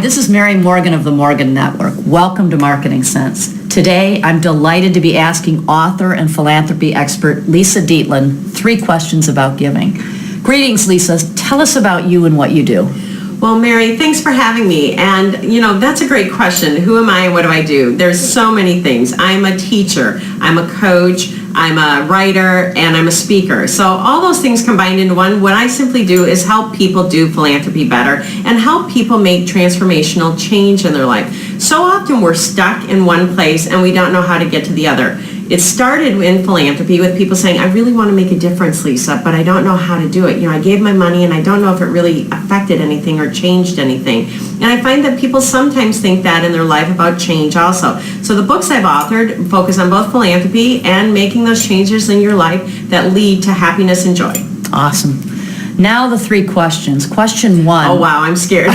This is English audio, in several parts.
this is Mary Morgan of the Morgan Network. Welcome to Marketing Sense. Today, I'm delighted to be asking author and philanthropy expert Lisa Dietlin 3 questions about giving. Greetings, Lisa. Tell us about you and what you do. Well, Mary, thanks for having me. And, that's a great question. Who am I and what do I do? There's so many things. I'm a teacher, I'm a coach, I'm a writer, and I'm a speaker. So all those things combined into one, what I simply do is help people do philanthropy better and help people make transformational change in their life. So often we're stuck in one place and we don't know how to get to the other. It started in philanthropy with people saying, I really want to make a difference, Lisa, but I don't know how to do it. I gave my money and I don't know if it really affected anything or changed anything. And I find that people sometimes think that in their life about change also. So the books I've authored focus on both philanthropy and making those changes in your life that lead to happiness and joy. Awesome. Now the 3 questions. Question 1. Oh, wow, I'm scared.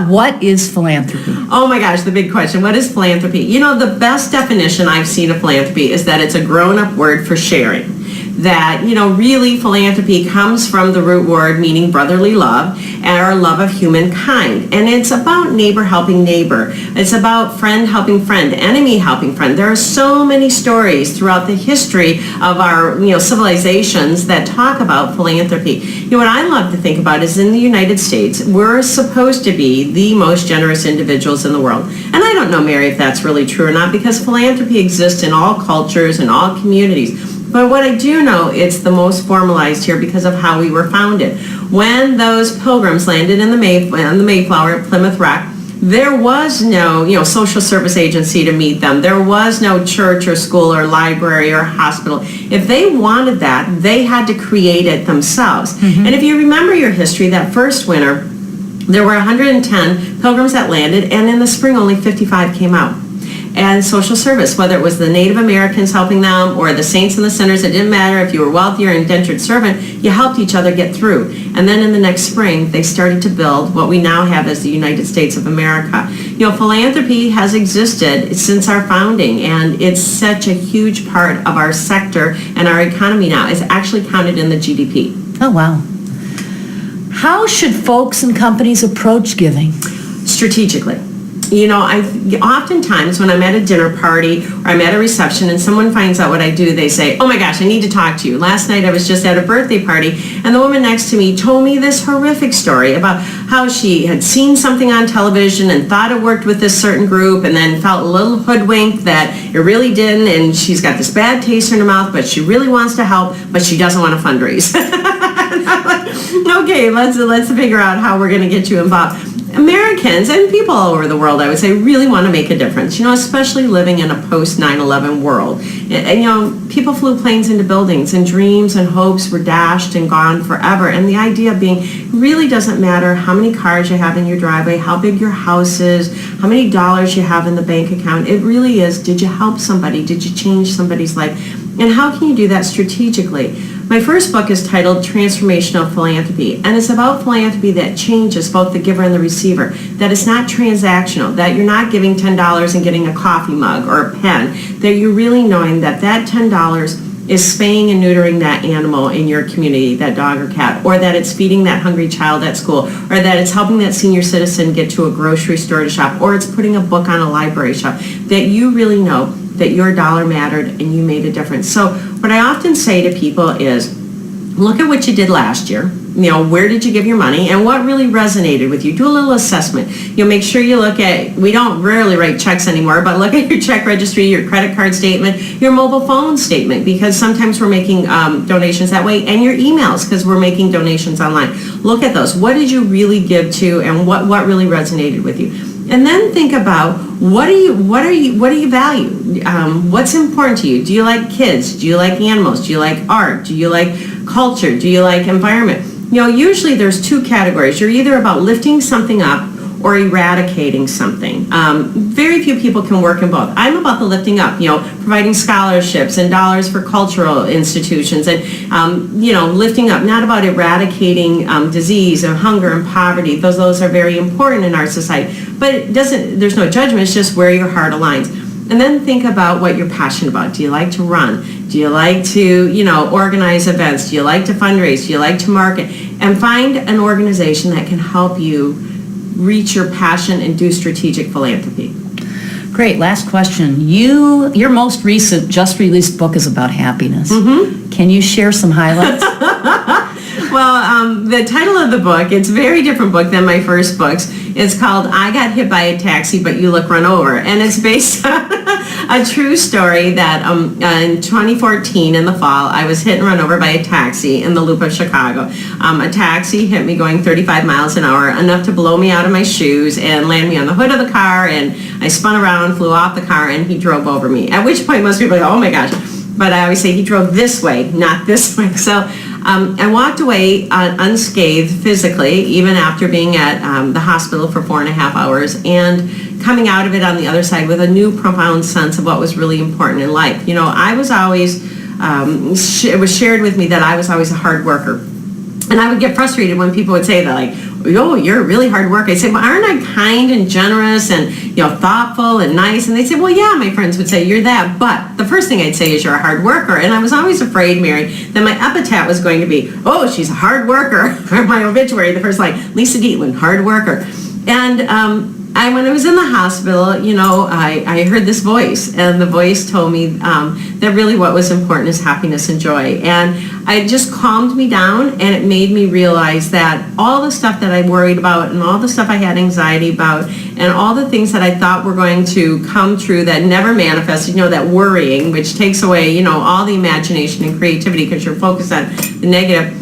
What is philanthropy? Oh my gosh, the big question. What is philanthropy? The best definition I've seen of philanthropy is that it's a grown-up word for sharing. That, really philanthropy comes from the root word meaning brotherly love and our love of humankind. And it's about neighbor helping neighbor. It's about friend helping friend, enemy helping friend. There are so many stories throughout the history of our, civilizations that talk about philanthropy. What I love to think about is in the United States, we're supposed to be the most generous individuals in the world. And I don't know, Mary, if that's really true or not, because philanthropy exists in all cultures and all communities. But what I do know, it's the most formalized here because of how we were founded. When those pilgrims landed in the Mayflower at Plymouth Rock, there was no, social service agency to meet them. There was no church or school or library or hospital. If they wanted that, they had to create it themselves. Mm-hmm. And if you remember your history, that first winter, there were 110 pilgrims that landed, and in the spring only 55 came out. And social service, whether it was the Native Americans helping them or the saints and the sinners, it didn't matter if you were wealthy or indentured servant, you helped each other get through. And then in the next spring, they started to build what we now have as the United States of America. Philanthropy has existed since our founding, and it's such a huge part of our sector and our economy now. It's actually counted in the GDP. Oh, wow. How should folks and companies approach giving? Strategically. Oftentimes when I'm at a dinner party or I'm at a reception and someone finds out what I do, they say, oh my gosh, I need to talk to you. Last night I was just at a birthday party and the woman next to me told me this horrific story about how she had seen something on television and thought it worked with this certain group and then felt a little hoodwinked that it really didn't, and she's got this bad taste in her mouth, but she really wants to help, but she doesn't want to fundraise. Okay, let's figure out how we're going to get you involved. Americans and people all over the world, I would say, really want to make a difference, especially living in a post-9/11 world. And, people flew planes into buildings and dreams and hopes were dashed and gone forever. And the idea being, it really doesn't matter how many cars you have in your driveway, how big your house is, how many dollars you have in the bank account. It really is, did you help somebody? Did you change somebody's life? And how can you do that strategically? My first book is titled Transformational Philanthropy, and it's about philanthropy that changes both the giver and the receiver, that it's not transactional, that you're not giving $10 and getting a coffee mug or a pen, that you're really knowing that that $10 is spaying and neutering that animal in your community, that dog or cat, or that it's feeding that hungry child at school, or that it's helping that senior citizen get to a grocery store to shop, or it's putting a book on a library shelf, that you really know that your dollar mattered and you made a difference. So what I often say to people is, look at what you did last year. Where did you give your money and what really resonated with you? Do a little assessment. Make sure you look at, we don't rarely write checks anymore, but look at your check registry, your credit card statement, your mobile phone statement, because sometimes we're making donations that way, and your emails, because we're making donations online. Look at those. What did you really give to, and what really resonated with you? And then think about what do you value? What's important to you? Do you like kids? Do you like animals? Do you like art? Do you like culture? Do you like environment? Usually there's 2 categories. You're either about lifting something up or eradicating something. Very few people can work in both. I'm about the lifting up, providing scholarships and dollars for cultural institutions and, lifting up, not about eradicating disease or hunger and poverty. Those are very important in our society. But there's no judgment, it's just where your heart aligns. And then think about what you're passionate about. Do you like to run? Do you like to, organize events? Do you like to fundraise? Do you like to market? And find an organization that can help you reach your passion and do strategic philanthropy. Great. Last question. Your most recent, just released book is about happiness. Can you share some highlights? Well, the title of the book, it's a very different book than my first books. It's called I Got Hit by a Taxi, But You Look Run Over. And it's based on a true story that in 2014 in the fall, I was hit and run over by a taxi in the Loop of Chicago. A taxi hit me going 35 miles an hour, enough to blow me out of my shoes and land me on the hood of the car. And I spun around, flew off the car, and he drove over me. At which point most people go, oh my gosh. But I always say he drove this way, not this way. So I walked away unscathed physically, even after being at the hospital for 4.5 hours, and coming out of it on the other side with a new profound sense of what was really important in life. You know, I was always, it was shared with me that I was always a hard worker. And I would get frustrated when people would say that, like, oh, you're a really hard worker. I'd say, well, aren't I kind and generous and, thoughtful and nice? And they'd say, well, yeah, my friends would say, you're that. But the first thing I'd say is you're a hard worker. And I was always afraid, Mary, that my epitaph was going to be, oh, she's a hard worker. Or my obituary, the first line, Lisa Dietlin, hard worker. And when I was in the hospital, I heard this voice, and the voice told me that really what was important is happiness and joy. And it just calmed me down, and it made me realize that all the stuff that I worried about and all the stuff I had anxiety about and all the things that I thought were going to come true that never manifested, that worrying, which takes away, all the imagination and creativity because you're focused on the negative.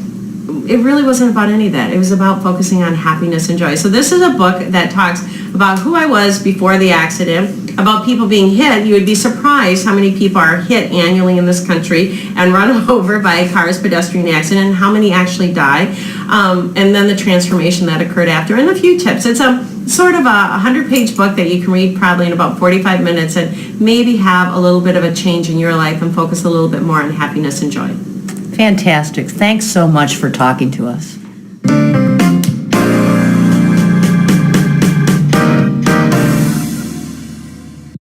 It really wasn't about any of that. It was about focusing on happiness and joy. So this is a book that talks about who I was before the accident, about people being hit. You would be surprised how many people are hit annually in this country and run over by cars, pedestrian accident, and how many actually die, and then the transformation that occurred after, and a few tips. It's a sort of a 100-page book that you can read probably in about 45 minutes and maybe have a little bit of a change in your life and focus a little bit more on happiness and joy. Fantastic. Thanks so much for talking to us.